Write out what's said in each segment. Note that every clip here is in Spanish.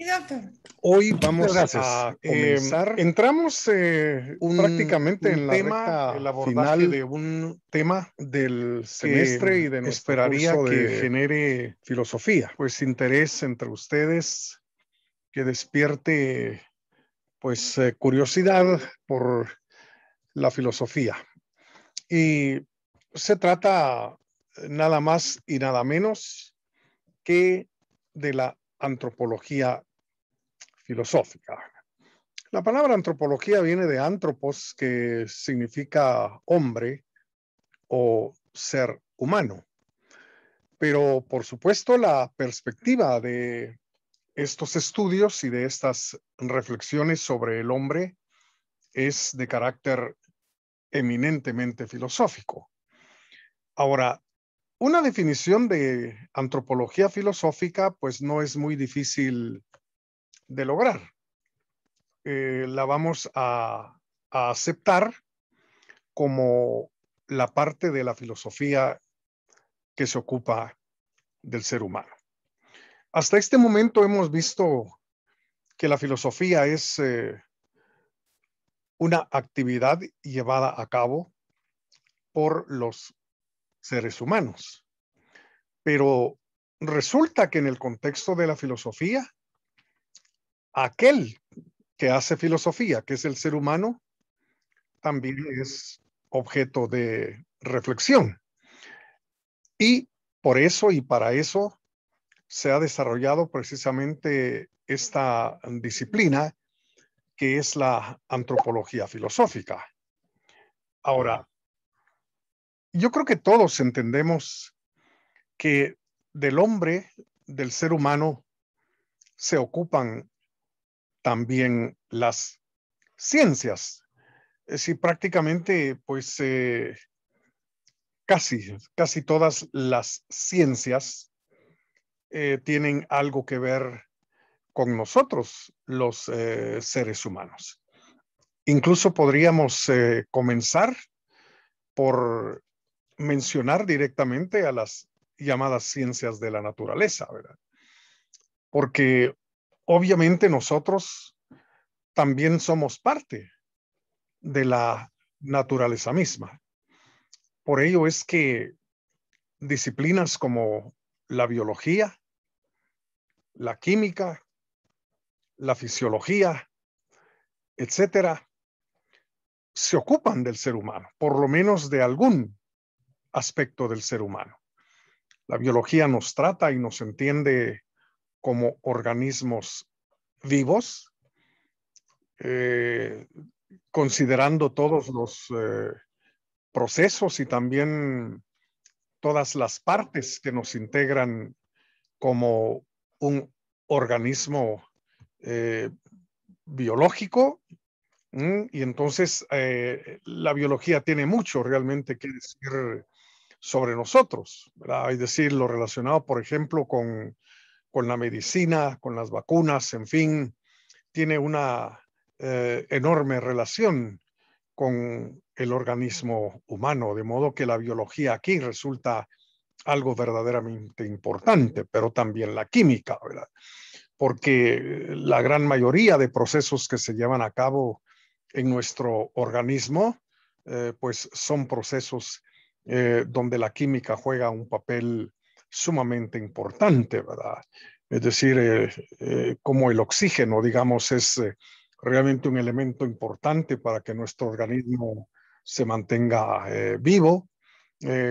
Sí, doctor. Hoy Muchas vamos gracias. a comenzar Entramos prácticamente en la tema, el el abordaje final de un tema del que semestre y de nuestro esperaría curso que de genere filosofía, pues interés entre ustedes, que despierte pues curiosidad por la filosofía. Y se trata nada más y nada menos que de la antropología filosófica. La palabra antropología viene de antropos, que significa hombre o ser humano. Pero, por supuesto, la perspectiva de estos estudios y de estas reflexiones sobre el hombre es de carácter eminentemente filosófico. Ahora, una definición de antropología filosófica, pues no es muy difícil de lograr. La vamos a aceptar como la parte de la filosofía que se ocupa del ser humano. Hasta este momento hemos visto que la filosofía es una actividad llevada a cabo por los seres humanos. Pero resulta que en el contexto de la filosofía, aquel que hace filosofía, que es el ser humano, también es objeto de reflexión. Y por eso y para eso se ha desarrollado precisamente esta disciplina, que es la antropología filosófica. Ahora, yo creo que todos entendemos que del hombre, del ser humano, se ocupan también las ciencias. Es decir, prácticamente, pues casi todas las ciencias tienen algo que ver con nosotros, los seres humanos. Incluso podríamos comenzar por mencionar directamente a las llamadas ciencias de la naturaleza, ¿verdad? Porque obviamente nosotros también somos parte de la naturaleza misma. Por ello es que disciplinas como la biología, la química, la fisiología, etcétera, se ocupan del ser humano, por lo menos de algún aspecto del ser humano. La biología nos trata y nos entiende como organismos vivos, considerando todos los procesos y también todas las partes que nos integran como un organismo biológico. Y entonces la biología tiene mucho realmente que decir sobre nosotros, ¿verdad? Es decir, lo relacionado, por ejemplo, con la medicina, con las vacunas, en fin, tiene una enorme relación con el organismo humano, de modo que la biología aquí resulta algo verdaderamente importante, pero también la química, ¿verdad? Porque la gran mayoría de procesos que se llevan a cabo en nuestro organismo, pues son procesos donde la química juega un papel sumamente importante, ¿verdad? Es decir, como el oxígeno, digamos, es realmente un elemento importante para que nuestro organismo se mantenga vivo.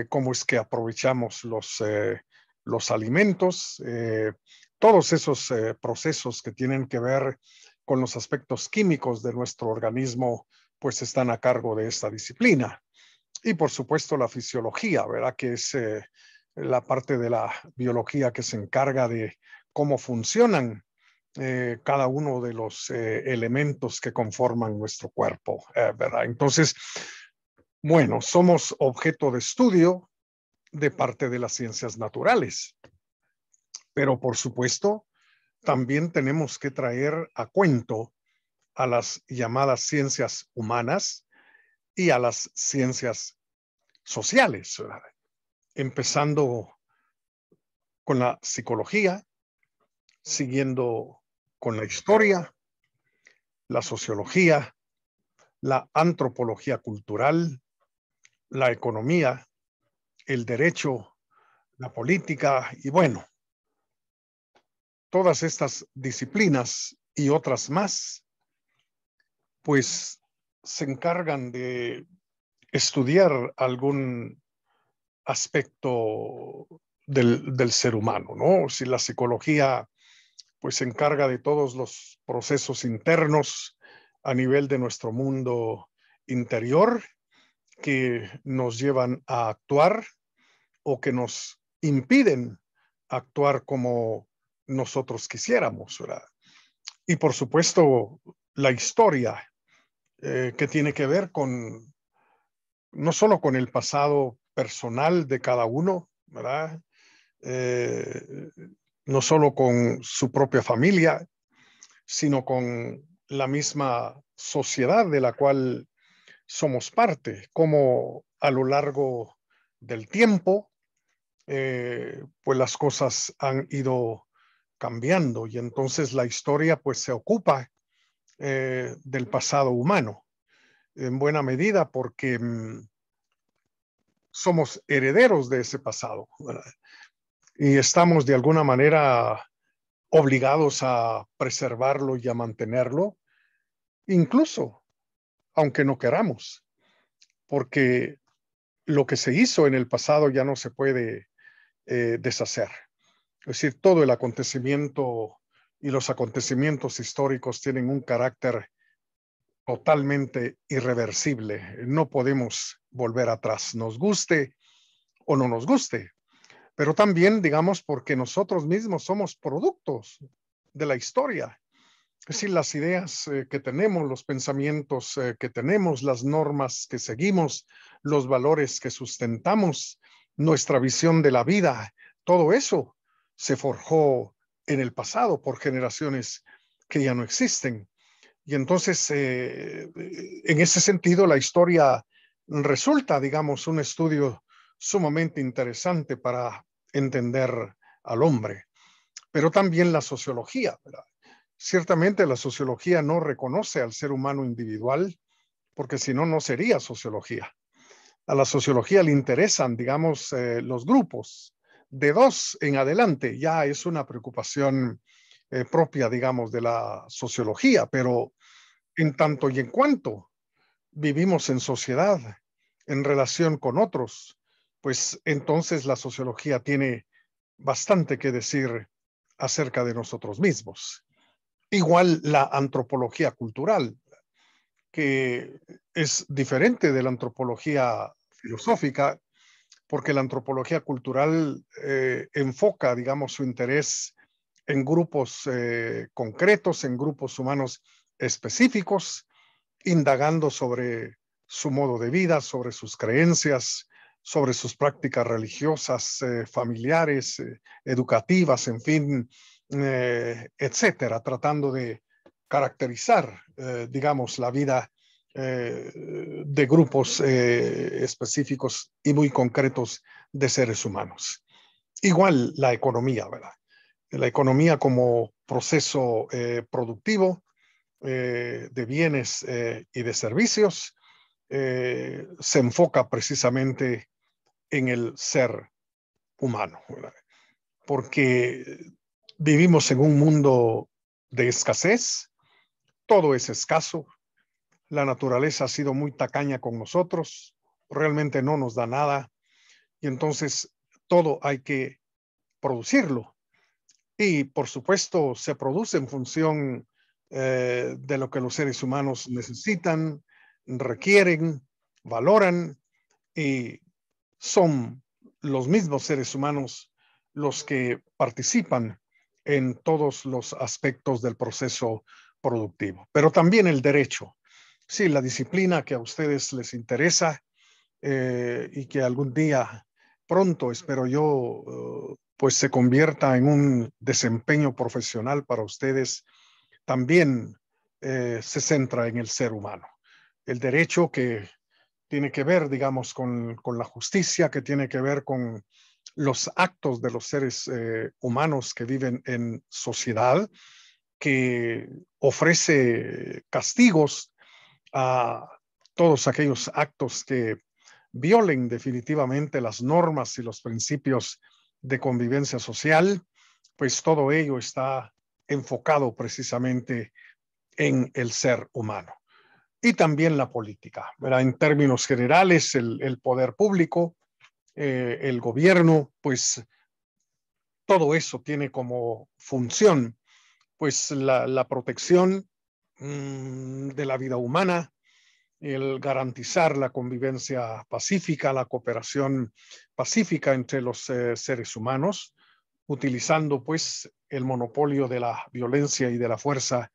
Cómo es que aprovechamos los alimentos, todos esos procesos que tienen que ver con los aspectos químicos de nuestro organismo, pues están a cargo de esta disciplina. Y por supuesto la fisiología, ¿verdad? Que es la parte de la biología que se encarga de cómo funcionan cada uno de los elementos que conforman nuestro cuerpo, ¿verdad? Entonces, bueno, somos objeto de estudio de parte de las ciencias naturales, pero por supuesto, también tenemos que traer a cuento a las llamadas ciencias humanas y a las ciencias sociales, ¿verdad? Empezando con la psicología, siguiendo con la historia, la sociología, la antropología cultural, la economía, el derecho, la política y bueno, todas estas disciplinas y otras más, pues se encargan de estudiar algún aspecto del ser humano, ¿no? Si la psicología pues se encarga de todos los procesos internos a nivel de nuestro mundo interior que nos llevan a actuar o que nos impiden actuar como nosotros quisiéramos, ¿verdad? Y por supuesto, la historia que tiene que ver con no solo con el pasado personal de cada uno, ¿verdad? Eh, no solo con su propia familia, sino con la misma sociedad de la cual somos parte, como a lo largo del tiempo, pues las cosas han ido cambiando y entonces la historia pues se ocupa del pasado humano en buena medida porque somos herederos de ese pasado, ¿verdad? Y estamos de alguna manera obligados a preservarlo y a mantenerlo, incluso aunque no queramos, porque lo que se hizo en el pasado ya no se puede deshacer. Es decir, todo el acontecimiento y los acontecimientos históricos tienen un carácter totalmente irreversible. No podemos volver atrás, nos guste o no nos guste, pero también, digamos, porque nosotros mismos somos productos de la historia. Es decir, las ideas que tenemos, los pensamientos que tenemos, las normas que seguimos, los valores que sustentamos, nuestra visión de la vida, todo eso se forjó en el pasado por generaciones que ya no existen. Y entonces, en ese sentido, la historia resulta, digamos, un estudio sumamente interesante para entender al hombre, pero también la sociología, ¿verdad? Ciertamente la sociología no reconoce al ser humano individual, porque si no, no sería sociología. A la sociología le interesan, digamos, los grupos. De dos en adelante ya es una preocupación propia, digamos, de la sociología, pero en tanto y en cuanto vivimos en sociedad, en relación con otros, pues entonces la sociología tiene bastante que decir acerca de nosotros mismos. Igual la antropología cultural, que es diferente de la antropología filosófica, porque la antropología cultural enfoca, digamos, su interés en grupos concretos, en grupos humanos específicos, indagando sobre su modo de vida, sobre sus creencias, sobre sus prácticas religiosas, familiares, educativas, en fin, etcétera, tratando de caracterizar, digamos, la vida de grupos específicos y muy concretos de seres humanos. Igual la economía, ¿verdad? La economía como proceso productivo de bienes y de servicios se enfoca precisamente en el ser humano, ¿verdad? Porque vivimos en un mundo de escasez, todo es escaso, la naturaleza ha sido muy tacaña con nosotros, realmente no nos da nada y entonces todo hay que producirlo. Y por supuesto se produce en función de lo que los seres humanos necesitan, requieren, valoran y son los mismos seres humanos los que participan en todos los aspectos del proceso productivo. Pero también el derecho. Sí, la disciplina que a ustedes les interesa y que algún día pronto, espero yo, pues se convierta en un desempeño profesional para ustedes, también se centra en el ser humano. El derecho que tiene que ver, digamos, con la justicia, que tiene que ver con los actos de los seres humanos que viven en sociedad que ofrece castigos a todos aquellos actos que violen definitivamente las normas y los principios de convivencia social, pues todo ello está enfocado precisamente en el ser humano. Y también la política, ¿verdad? En términos generales, el poder público, el gobierno, pues todo eso tiene como función, pues la protección de la vida humana, el garantizar la convivencia pacífica, la cooperación pacífica entre los seres humanos, utilizando pues el monopolio de la violencia y de la fuerza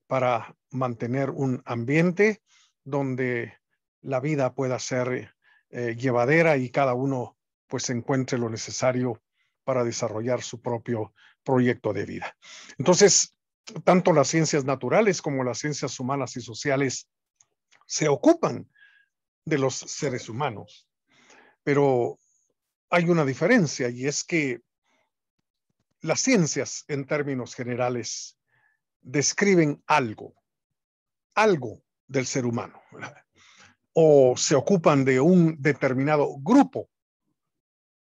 para mantener un ambiente donde la vida pueda ser llevadera y cada uno pues encuentre lo necesario para desarrollar su propio proyecto de vida. Entonces, tanto las ciencias naturales como las ciencias humanas y sociales se ocupan de los seres humanos, pero hay una diferencia y es que las ciencias en términos generales describen algo del ser humano, ¿verdad? O se ocupan de un determinado grupo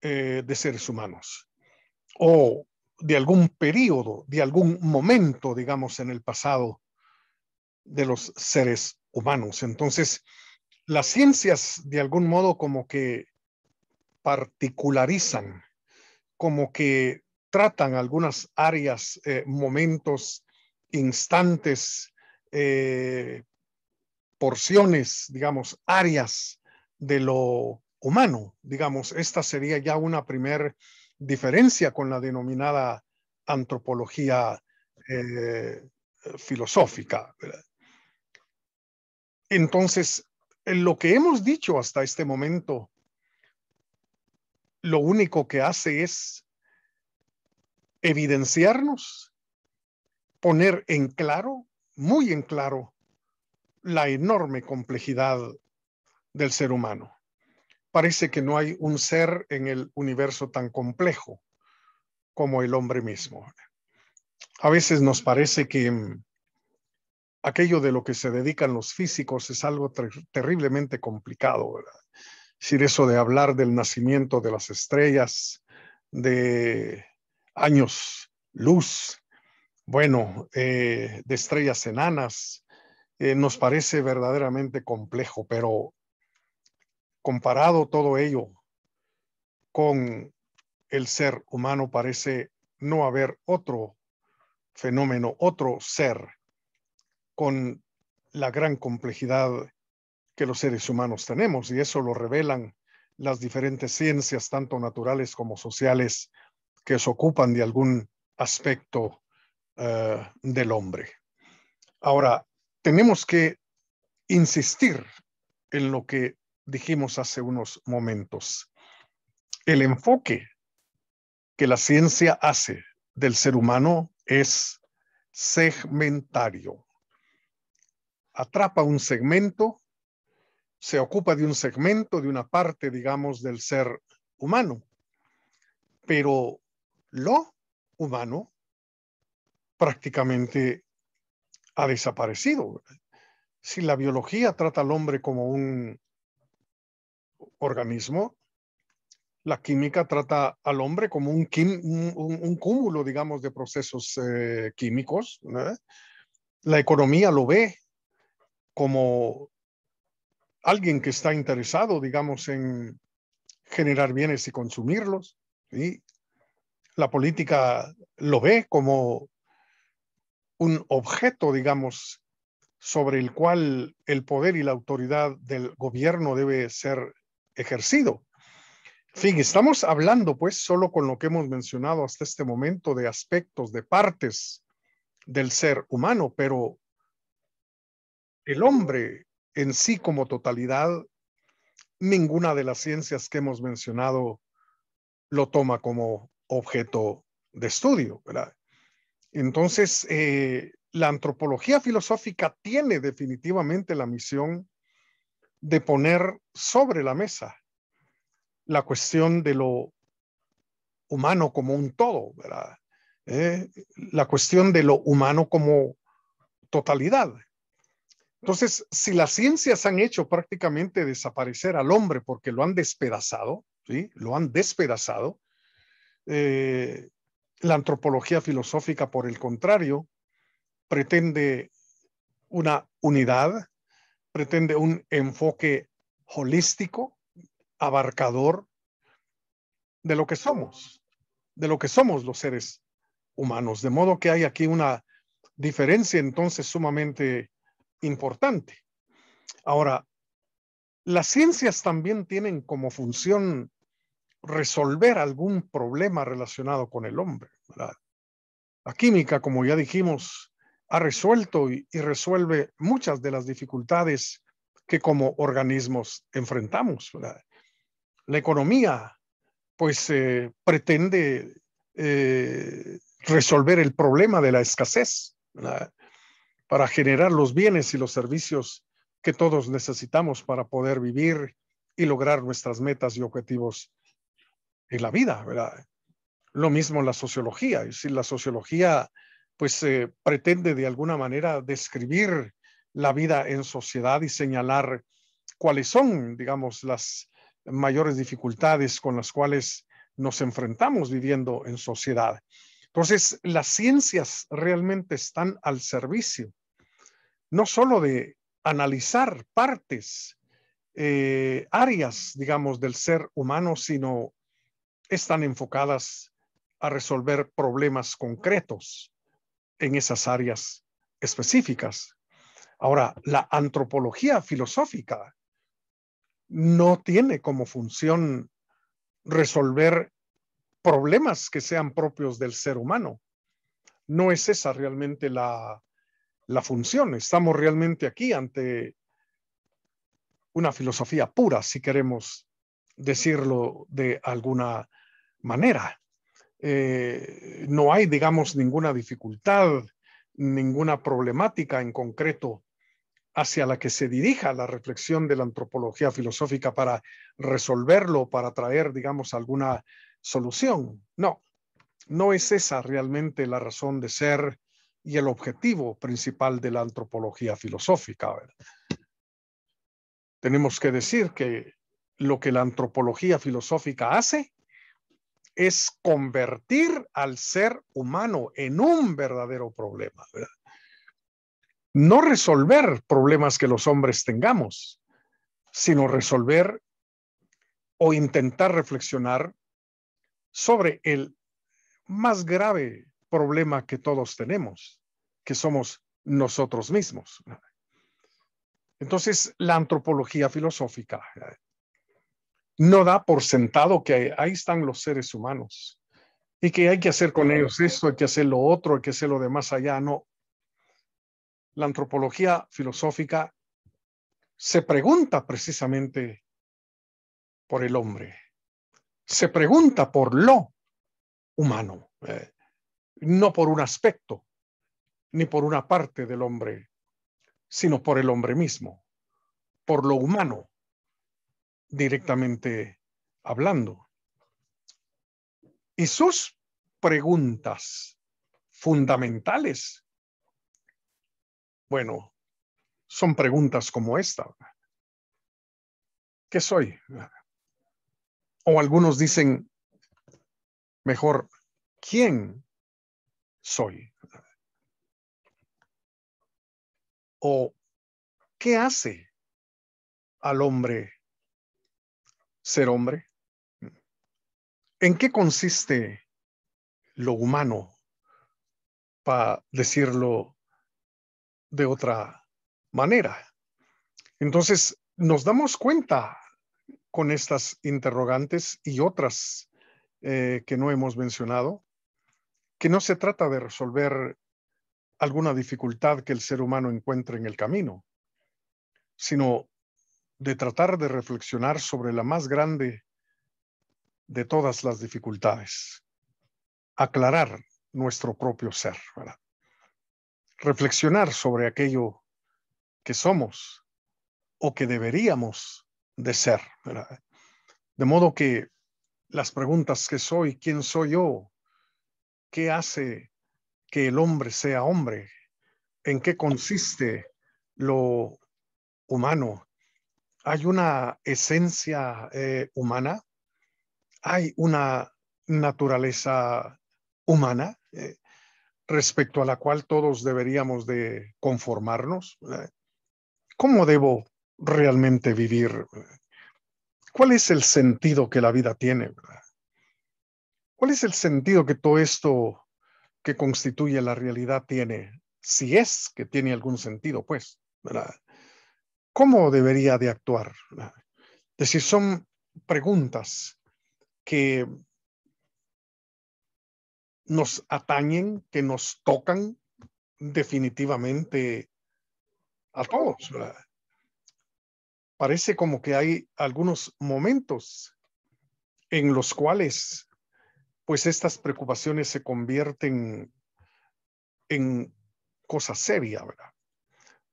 de seres humanos o de algún periodo, de algún momento, digamos, en el pasado de los seres humanos. Entonces, las ciencias de algún modo como que particularizan, como que tratan algunas áreas, momentos, instantes, porciones, digamos, áreas de lo humano, digamos. Esta sería ya una primer diferencia con la denominada antropología filosófica, ¿verdad? Entonces, en lo que hemos dicho hasta este momento, lo único que hace es evidenciarnos, poner en claro, muy en claro, la enorme complejidad del ser humano. Parece que no hay un ser en el universo tan complejo como el hombre mismo. A veces nos parece que aquello de lo que se dedican los físicos es algo terriblemente complicado, ¿verdad? Es decir, eso de hablar del nacimiento de las estrellas, de años luz, bueno, de estrellas enanas, nos parece verdaderamente complejo, pero comparado todo ello con el ser humano, parece no haber otro fenómeno, otro ser con la gran complejidad que los seres humanos tenemos, y eso lo revelan las diferentes ciencias, tanto naturales como sociales, que se ocupan de algún aspecto del hombre. Ahora, tenemos que insistir en lo que dijimos hace unos momentos. El enfoque que la ciencia hace del ser humano es segmentario. Atrapa un segmento, se ocupa de un segmento, de una parte, digamos, del ser humano, pero lo humano prácticamente ha desaparecido. Si la biología trata al hombre como un organismo, la química trata al hombre como un cúmulo, digamos, de procesos químicos, ¿no? La economía lo ve como alguien que está interesado, digamos, en generar bienes y consumirlos, ¿sí? La política lo ve como un objeto, digamos, sobre el cual el poder y la autoridad del gobierno debe ser ejercido. En fin, estamos hablando pues solo con lo que hemos mencionado hasta este momento de aspectos, de partes del ser humano, pero el hombre en sí como totalidad, ninguna de las ciencias que hemos mencionado lo toma como objeto de estudio, ¿verdad? Entonces, la antropología filosófica tiene definitivamente la misión de poner sobre la mesa la cuestión de lo humano como un todo, ¿verdad? la cuestión de lo humano como totalidad. Entonces, si las ciencias han hecho prácticamente desaparecer al hombre porque lo han despedazado, ¿sí? Lo han despedazado, la antropología filosófica, por el contrario, pretende una unidad, pretende un enfoque holístico, abarcador de lo que somos los seres humanos. De modo que hay aquí una diferencia entonces sumamente importante. Ahora, las ciencias también tienen como función resolver algún problema relacionado con el hombre, ¿verdad? La química, como ya dijimos, ha resuelto y resuelve muchas de las dificultades que como organismos enfrentamos, ¿verdad? La economía, pues, pretende resolver el problema de la escasez, ¿verdad? Para generar los bienes y los servicios que todos necesitamos para poder vivir y lograr nuestras metas y objetivos en la vida, ¿verdad? Lo mismo la sociología, es decir, la sociología pues pretende de alguna manera describir la vida en sociedad y señalar cuáles son, digamos, las mayores dificultades con las cuales nos enfrentamos viviendo en sociedad. Entonces, las ciencias realmente están al servicio, no solo de analizar partes, áreas, digamos, del ser humano, sino están enfocadas a resolver problemas concretos en esas áreas específicas. Ahora, la antropología filosófica no tiene como función resolver problemas que sean propios del ser humano. No es esa realmente la función. Estamos realmente aquí ante una filosofía pura, si queremos decirlo de alguna manera. No hay, digamos, ninguna dificultad, ninguna problemática en concreto hacia la que se dirija la reflexión de la antropología filosófica para resolverlo, para traer, digamos, alguna solución. No, no es esa realmente la razón de ser y el objetivo principal de la antropología filosófica. Tenemos que decir que lo que la antropología filosófica hace es convertir al ser humano en un verdadero problema, ¿verdad? No resolver problemas que los hombres tengamos, sino resolver o intentar reflexionar sobre el más grave problema que todos tenemos, que somos nosotros mismos. Entonces, la antropología filosófica no da por sentado que ahí están los seres humanos y que hay que hacer con ellos esto, hay que hacer lo otro, hay que hacer lo de más allá. No. La antropología filosófica se pregunta precisamente por el hombre, se pregunta por lo humano, no por un aspecto ni por una parte del hombre, sino por el hombre mismo, por lo humano, directamente hablando. Y sus preguntas fundamentales, bueno, son preguntas como esta. ¿Qué soy? O algunos dicen mejor, ¿quién soy? ¿O qué hace al hombre ser hombre? ¿En qué consiste lo humano, para decirlo de otra manera? Entonces, nos damos cuenta con estas interrogantes y otras que no hemos mencionado, que no se trata de resolver alguna dificultad que el ser humano encuentre en el camino, sino de tratar de reflexionar sobre la más grande de todas las dificultades, aclarar nuestro propio ser, ¿verdad? Reflexionar sobre aquello que somos o que deberíamos de ser, ¿verdad? De modo que las preguntas ¿qué soy? ¿Quién soy yo? ¿qué hace que el hombre sea hombre? ¿En qué consiste lo humano? ¿Hay una esencia humana? ¿Hay una naturaleza humana respecto a la cual todos deberíamos de conformarnos? ¿Cómo debo realmente vivir? ¿Cuál es el sentido que la vida tiene? ¿Cuál es el sentido que todo esto que constituye la realidad tiene? Si es que tiene algún sentido, pues, ¿verdad? ¿Cómo debería de actuar? ¿Verdad? Es decir, son preguntas que nos atañen, que nos tocan definitivamente a todos, ¿verdad? Parece como que hay algunos momentos en los cuales, pues, estas preocupaciones se convierten en cosa seria, ¿verdad?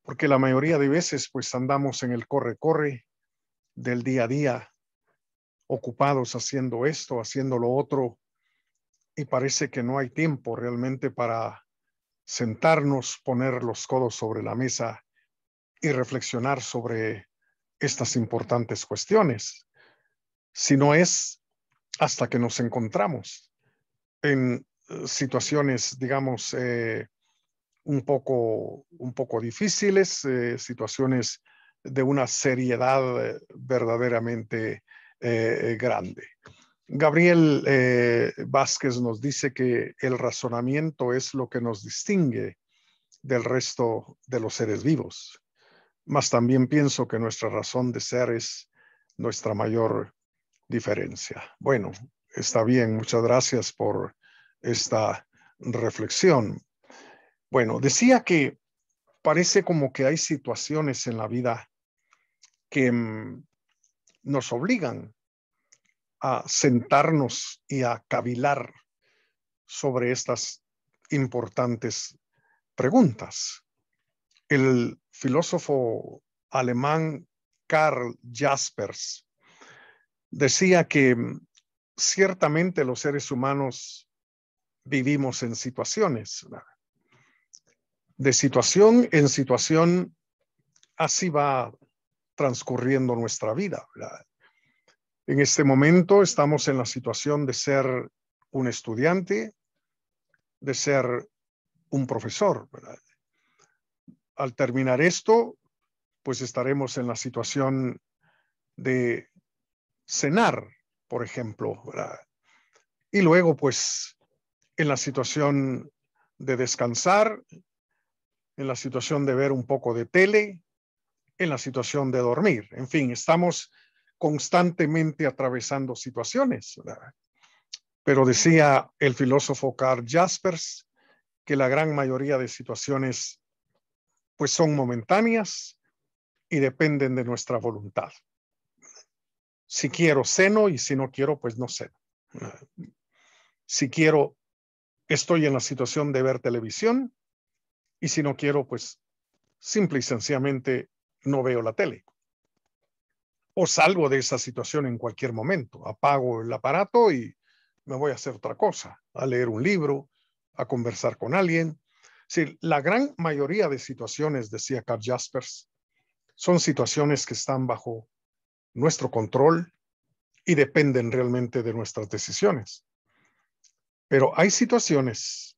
Porque la mayoría de veces, pues, andamos en el corre-corre del día a día, ocupados haciendo esto, haciendo lo otro, y parece que no hay tiempo realmente para sentarnos, poner los codos sobre la mesa y reflexionar sobre estas importantes cuestiones, si no es hasta que nos encontramos en situaciones, digamos, un poco difíciles, situaciones de una seriedad verdaderamente grande. Gabriel Vázquez nos dice que el razonamiento es lo que nos distingue del resto de los seres vivos, mas también pienso que nuestra razón de ser es nuestra mayor diferencia. Bueno, está bien, muchas gracias por esta reflexión. Bueno, decía que parece como que hay situaciones en la vida que nos obligan a sentarnos y a cavilar sobre estas importantes preguntas. El filósofo alemán Karl Jaspers decía que ciertamente los seres humanos vivimos en situaciones, ¿verdad? De situación en situación, así va transcurriendo nuestra vida, ¿verdad? En este momento estamos en la situación de ser un estudiante, de ser un profesor, ¿verdad? Al terminar esto, pues estaremos en la situación de cenar, por ejemplo, ¿verdad? Y luego, pues, en la situación de descansar, en la situación de ver un poco de tele, en la situación de dormir. En fin, estamos constantemente atravesando situaciones, ¿verdad? Pero decía el filósofo Karl Jaspers que la gran mayoría de situaciones pues son momentáneas y dependen de nuestra voluntad. Si quiero, ceno, y si no quiero, pues no ceno. Si quiero, estoy en la situación de ver televisión, y si no quiero, pues simple y sencillamente no veo la tele. O salgo de esa situación en cualquier momento. Apago el aparato y me voy a hacer otra cosa, a leer un libro, a conversar con alguien. Sí, la gran mayoría de situaciones, decía Karl Jaspers, son situaciones que están bajo nuestro control y dependen realmente de nuestras decisiones. Pero hay situaciones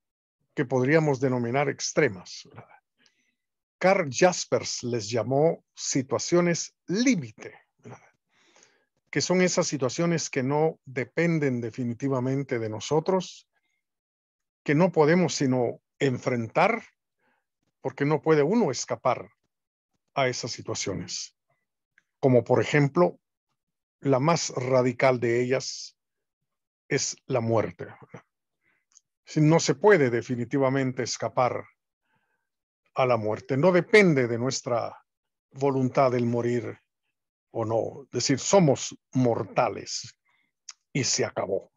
que podríamos denominar extremas, ¿verdad? Karl Jaspers les llamó situaciones límite, ¿verdad? Que son esas situaciones que no dependen definitivamente de nosotros, que no podemos sino enfrentar, porque no puede uno escapar a esas situaciones. Como por ejemplo, la más radical de ellas es la muerte. No se puede definitivamente escapar a la muerte. No depende de nuestra voluntad el morir o no. Es decir, somos mortales y se acabó.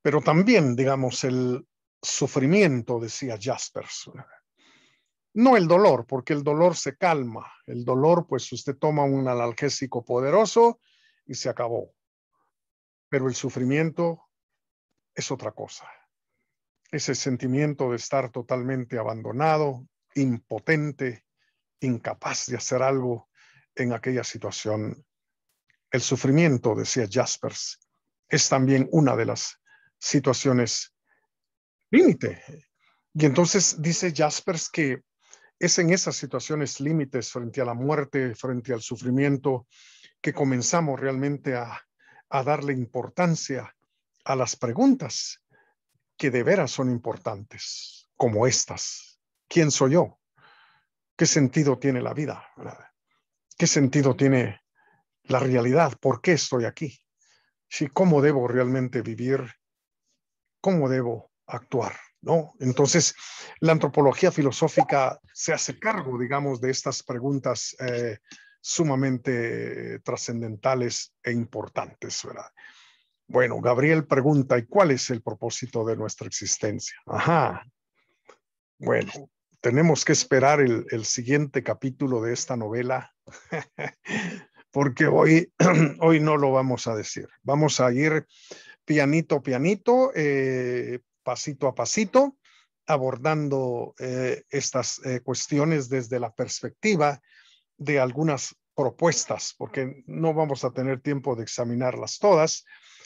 Pero también, digamos, el sufrimiento, decía Jaspers. No el dolor, porque el dolor se calma. El dolor, pues usted toma un analgésico poderoso y se acabó. Pero el sufrimiento es otra cosa. ese sentimiento de estar totalmente abandonado, impotente, incapaz de hacer algo en aquella situación. El sufrimiento, decía Jaspers, es también una de las situaciones límite. Y entonces dice Jaspers que es en esas situaciones límites frente a la muerte, frente al sufrimiento, que comenzamos realmente a darle importancia a las preguntas que de veras son importantes, como estas. ¿Quién soy yo? ¿Qué sentido tiene la vida? ¿Qué sentido tiene la realidad? ¿Por qué estoy aquí? ¿Sí? ¿Cómo debo realmente vivir? ¿Cómo debo actuar? ¿No? Entonces, la antropología filosófica se hace cargo, digamos, de estas preguntas sumamente trascendentales e importantes, ¿verdad? Bueno, Gabriel pregunta, ¿y cuál es el propósito de nuestra existencia? Ajá. Bueno, tenemos que esperar el siguiente capítulo de esta novela, porque hoy, hoy no lo vamos a decir. Vamos a ir pianito, pianito, pasito a pasito, abordando estas cuestiones desde la perspectiva de algunas propuestas, porque no vamos a tener tiempo de examinarlas todas,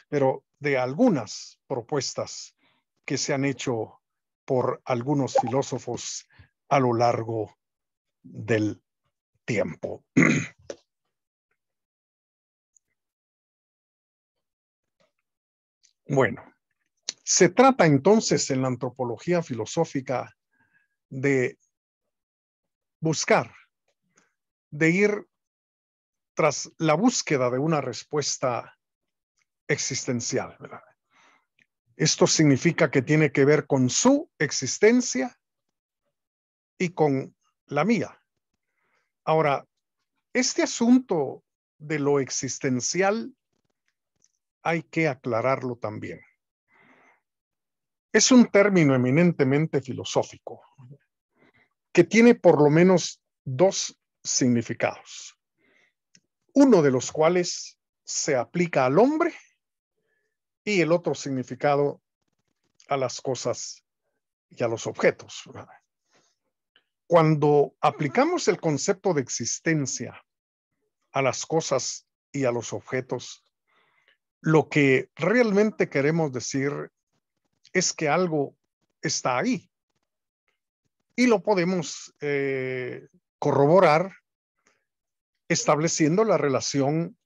pero de algunas propuestas que se han hecho por algunos filósofos a lo largo del tiempo. Bueno, se trata entonces en la antropología filosófica de buscar, de ir tras la búsqueda de una respuesta existencial, ¿verdad? Esto significa que tiene que ver con su existencia y con la mía. Ahora, este asunto de lo existencial hay que aclararlo también. Es un término eminentemente filosófico que tiene por lo menos dos significados, uno de los cuales se aplica al hombre y el otro significado a las cosas y a los objetos. Cuando aplicamos el concepto de existencia a las cosas y a los objetos, lo que realmente queremos decir es que algo está ahí y lo podemos corroborar estableciendo la relación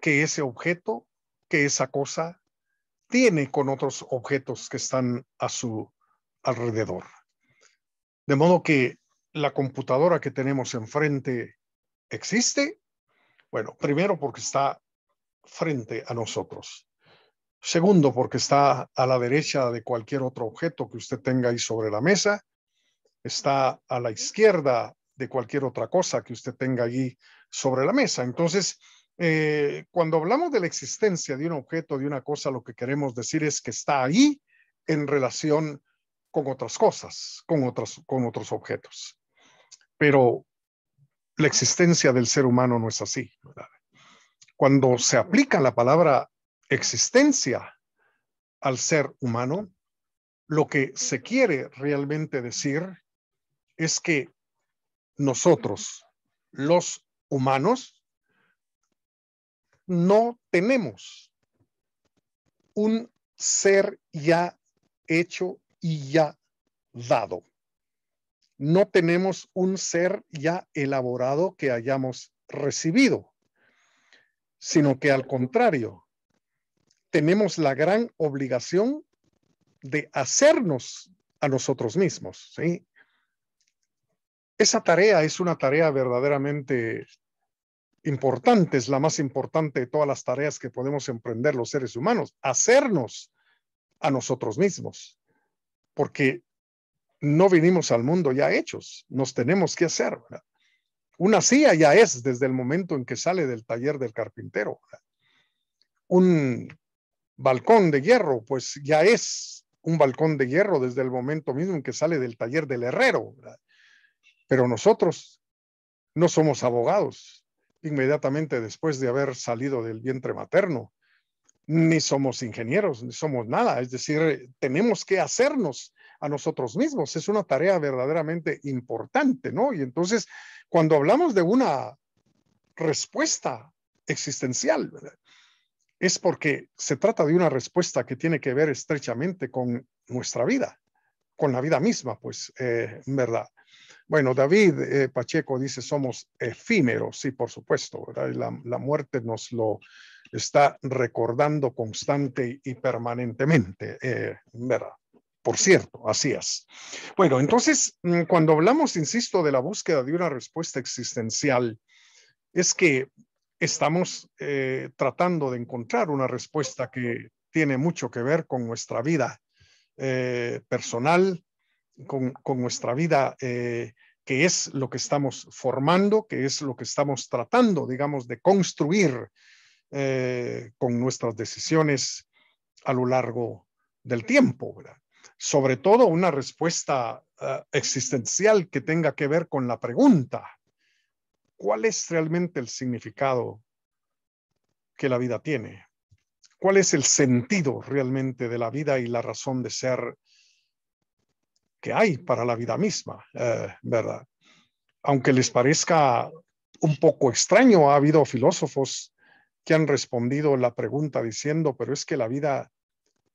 que ese objeto, que esa cosa tiene con otros objetos que están a su alrededor. De modo que la computadora que tenemos enfrente existe. Bueno, primero porque está frente a nosotros. Segundo, porque está a la derecha de cualquier otro objeto que usted tenga ahí sobre la mesa. Está a la izquierda de cualquier otra cosa que usted tenga allí sobre la mesa. Entonces, cuando hablamos de la existencia de un objeto, de una cosa, lo que queremos decir es que está ahí en relación con otras cosas, con otros objetos. Pero la existencia del ser humano no es así, ¿verdad? Cuando se aplica la palabra existencia al ser humano, lo que se quiere realmente decir es que nosotros, los humanos, no tenemos un ser ya hecho y ya dado. No tenemos un ser ya elaborado que hayamos recibido, sino que al contrario, tenemos la gran obligación de hacernos a nosotros mismos, ¿sí? Esa tarea es una tarea verdaderamente importante, es la más importante de todas las tareas que podemos emprender los seres humanos, hacernos a nosotros mismos, porque no vinimos al mundo ya hechos, nos tenemos que hacer, ¿verdad? Una silla ya es desde el momento en que sale del taller del carpintero, ¿verdad? Un balcón de hierro, pues ya es un balcón de hierro desde el momento mismo en que sale del taller del herrero, ¿verdad? Pero nosotros no somos abogados inmediatamente después de haber salido del vientre materno, ni somos ingenieros, ni somos nada. Es decir, tenemos que hacernos a nosotros mismos. Es una tarea verdaderamente importante, ¿no? Y entonces, cuando hablamos de una respuesta existencial, ¿verdad?, es porque se trata de una respuesta que tiene que ver estrechamente con nuestra vida, con la vida misma, pues, ¿verdad? Bueno, David Pacheco dice, somos efímeros, sí, por supuesto, ¿verdad? Y la muerte nos lo está recordando constante y permanentemente, ¿verdad? Por cierto, así es. Bueno, entonces, cuando hablamos, insisto, de la búsqueda de una respuesta existencial, es que estamos tratando de encontrar una respuesta que tiene mucho que ver con nuestra vida personal, con nuestra vida, que es lo que estamos formando, que es lo que estamos tratando, digamos, de construir con nuestras decisiones a lo largo del tiempo, ¿verdad? Sobre todo una respuesta existencial que tenga que ver con la pregunta, ¿cuál es realmente el significado que la vida tiene? ¿Cuál es el sentido realmente de la vida y la razón de ser que hay para la vida misma, ¿verdad? Aunque les parezca un poco extraño, ha habido filósofos que han respondido la pregunta diciendo, pero es que la vida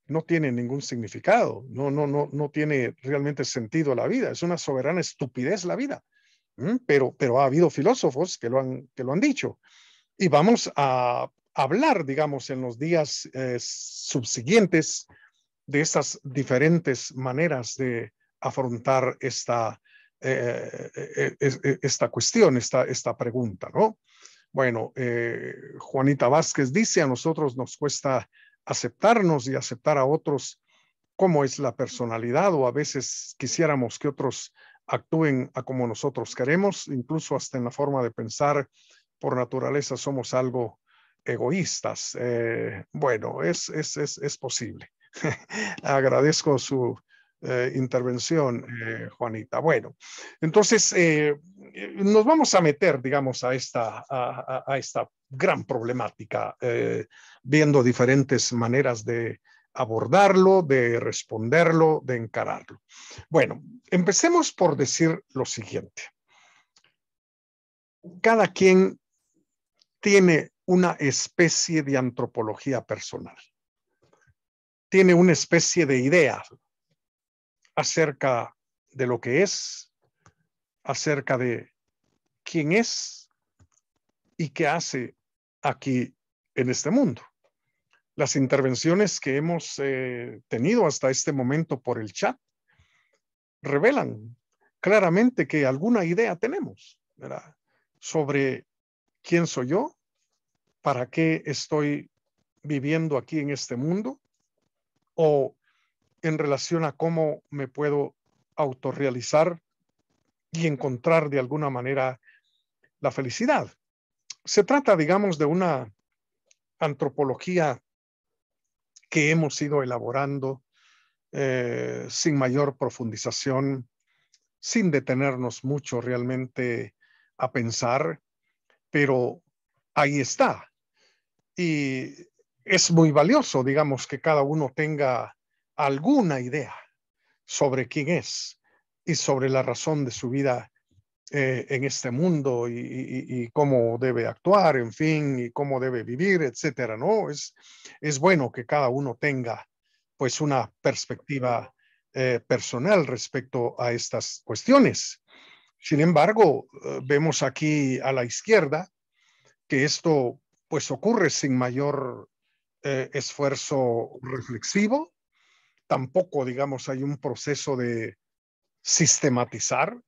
no tiene ningún significado, no tiene realmente sentido la vida, es una soberana estupidez la vida. Pero ha habido filósofos que lo han dicho. Y vamos a hablar, digamos, en los días subsiguientes de estas diferentes maneras de afrontar esta cuestión, esta pregunta, ¿no? Bueno, Juanita Vázquez dice, a nosotros nos cuesta aceptarnos y aceptar a otros cómo es la personalidad, o a veces quisiéramos que otros actúen a como nosotros queremos, incluso hasta en la forma de pensar. Por naturaleza somos algo egoístas. Bueno, es posible. Agradezco su intervención, Juanita. Bueno, entonces nos vamos a meter, digamos, a esta gran problemática, viendo diferentes maneras de abordarlo, de responderlo, de encararlo. Bueno, empecemos por decir lo siguiente. Cada quien tiene una especie de antropología personal. Tiene una especie de idea acerca de lo que es, acerca de quién es y qué hace aquí en este mundo. Las intervenciones que hemos tenido hasta este momento por el chat revelan claramente que alguna idea tenemos, ¿verdad?, sobre quién soy yo, para qué estoy viviendo aquí en este mundo, o en relación a cómo me puedo autorrealizar y encontrar de alguna manera la felicidad. Se trata, digamos, de una antropología que hemos ido elaborando sin mayor profundización, sin detenernos mucho realmente a pensar, pero ahí está. Y es muy valioso, digamos, que cada uno tenga alguna idea sobre quién es y sobre la razón de su vida en este mundo, y cómo debe actuar, en fin, y cómo debe vivir, etcétera, ¿no? Es bueno que cada uno tenga, pues, una perspectiva personal respecto a estas cuestiones. Sin embargo, vemos aquí a la izquierda que esto, pues, ocurre sin mayor esfuerzo reflexivo. Tampoco, digamos, hay un proceso de sistematizar,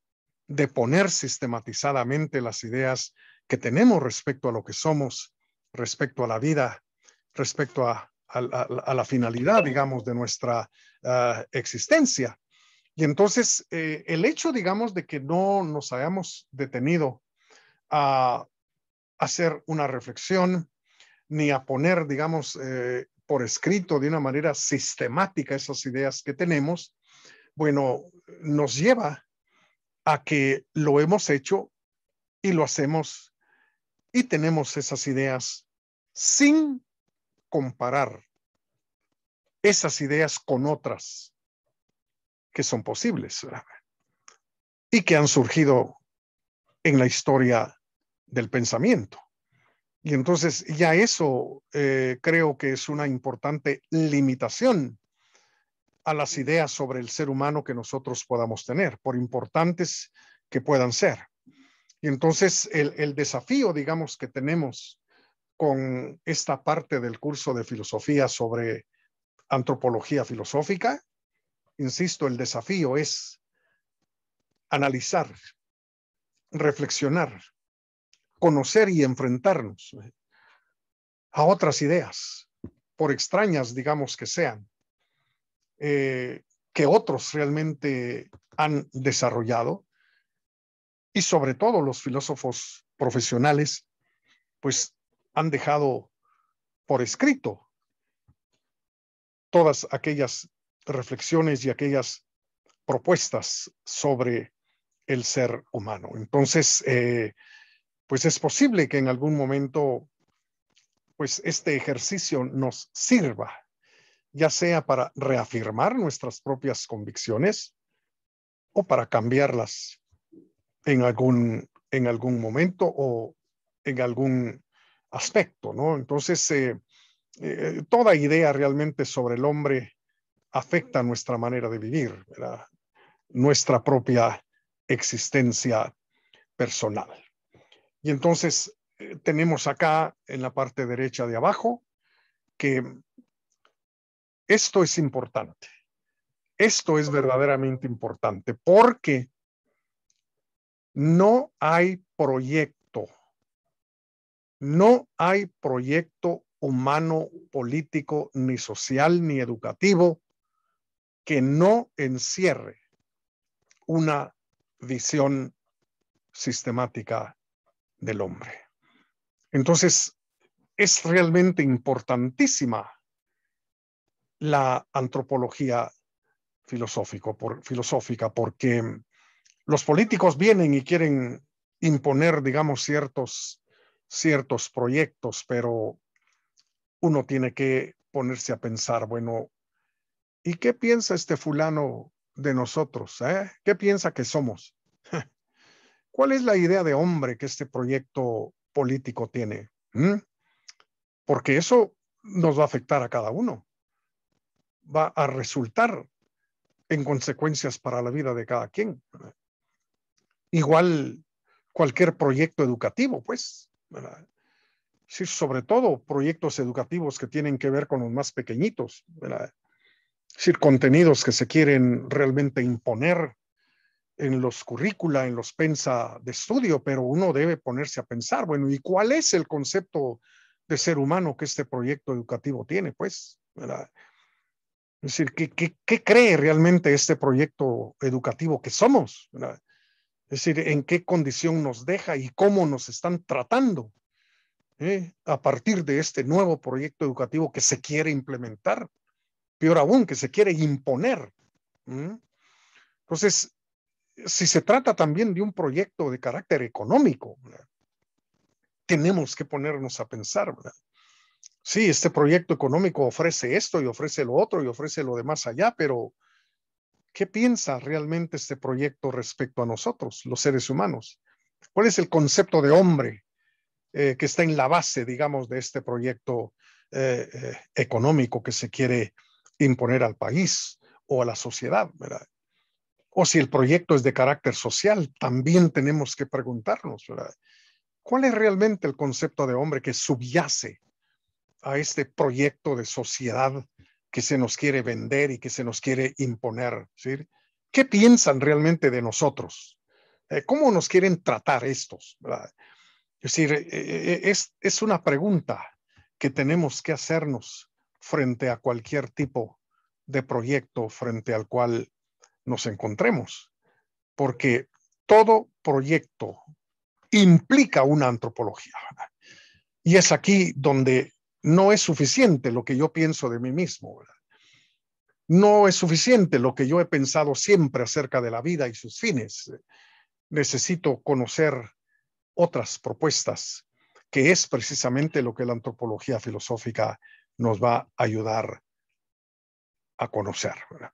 de poner sistematizadamente las ideas que tenemos respecto a lo que somos, respecto a la vida, respecto a la finalidad, digamos, de nuestra existencia. Y entonces, el hecho, digamos, de que no nos hayamos detenido a hacer una reflexión, ni a poner, digamos, por escrito de una manera sistemática esas ideas que tenemos, bueno, nos lleva a que lo hemos hecho y lo hacemos y tenemos esas ideas sin comparar esas ideas con otras que son posibles, ¿verdad? Y que han surgido en la historia del pensamiento. Y entonces ya eso creo que es una importante limitación a las ideas sobre el ser humano que nosotros podamos tener, por importantes que puedan ser. Y entonces el desafío, digamos, que tenemos con esta parte del curso de filosofía sobre antropología filosófica, insisto, el desafío es analizar, reflexionar, conocer y enfrentarnos a otras ideas, por extrañas, digamos, que sean, que otros realmente han desarrollado, y sobre todo los filósofos profesionales, pues han dejado por escrito todas aquellas reflexiones y aquellas propuestas sobre el ser humano. Entonces, pues es posible que en algún momento, pues este ejercicio nos sirva, ya sea para reafirmar nuestras propias convicciones o para cambiarlas en algún momento o en algún aspecto, ¿no? Entonces, toda idea realmente sobre el hombre afecta nuestra manera de vivir, ¿verdad? Nuestra propia existencia personal. Y entonces tenemos acá en la parte derecha de abajo que esto es importante. Esto es verdaderamente importante porque no hay proyecto humano, político, ni social, ni educativo que no encierre una visión sistemática del hombre. Entonces, es realmente importantísima la antropología filosófica porque los políticos vienen y quieren imponer, digamos, ciertos proyectos, pero uno tiene que ponerse a pensar, bueno, ¿y qué piensa este fulano de nosotros? ¿Qué piensa que somos? ¿Cuál es la idea de hombre que este proyecto político tiene? Porque eso nos va a afectar a cada uno. Va a resultar en consecuencias para la vida de cada quien. Igual cualquier proyecto educativo, pues, ¿verdad? Sí, sobre todo proyectos educativos que tienen que ver con los más pequeñitos, ¿verdad? Es decir, contenidos que se quieren realmente imponer en los currícula, en los pensa de estudio, pero uno debe ponerse a pensar, bueno, ¿y cuál es el concepto de ser humano que este proyecto educativo tiene? Pues, ¿verdad? Es decir, ¿qué cree realmente este proyecto educativo que somos? ¿Verdad? Es decir, ¿en qué condición nos deja y cómo nos están tratando a partir de este nuevo proyecto educativo que se quiere implementar? Peor aún, que se quiere imponer. Entonces, si se trata también de un proyecto de carácter económico, ¿verdad? Tenemos que ponernos a pensar, ¿verdad? Sí, este proyecto económico ofrece esto y ofrece lo otro y ofrece lo de más allá, pero ¿qué piensa realmente este proyecto respecto a nosotros, los seres humanos? ¿Cuál es el concepto de hombre que está en la base, digamos, de este proyecto económico que se quiere imponer al país o a la sociedad, ¿verdad? O si el proyecto es de carácter social, también tenemos que preguntarnos, ¿verdad? ¿Cuál es realmente el concepto de hombre que subyace a este proyecto de sociedad que se nos quiere vender y que se nos quiere imponer? ¿Sí? ¿Qué piensan realmente de nosotros? ¿Cómo nos quieren tratar estos? ¿Verdad? Es decir, es una pregunta que tenemos que hacernos frente a cualquier tipo de proyecto frente al cual nos encontremos, porque todo proyecto implica una antropología. ¿Verdad? Y es aquí donde no es suficiente lo que yo pienso de mí mismo, ¿verdad? No es suficiente lo que yo he pensado siempre acerca de la vida y sus fines. Necesito conocer otras propuestas, que es precisamente lo que la antropología filosófica nos va a ayudar a conocer, ¿verdad?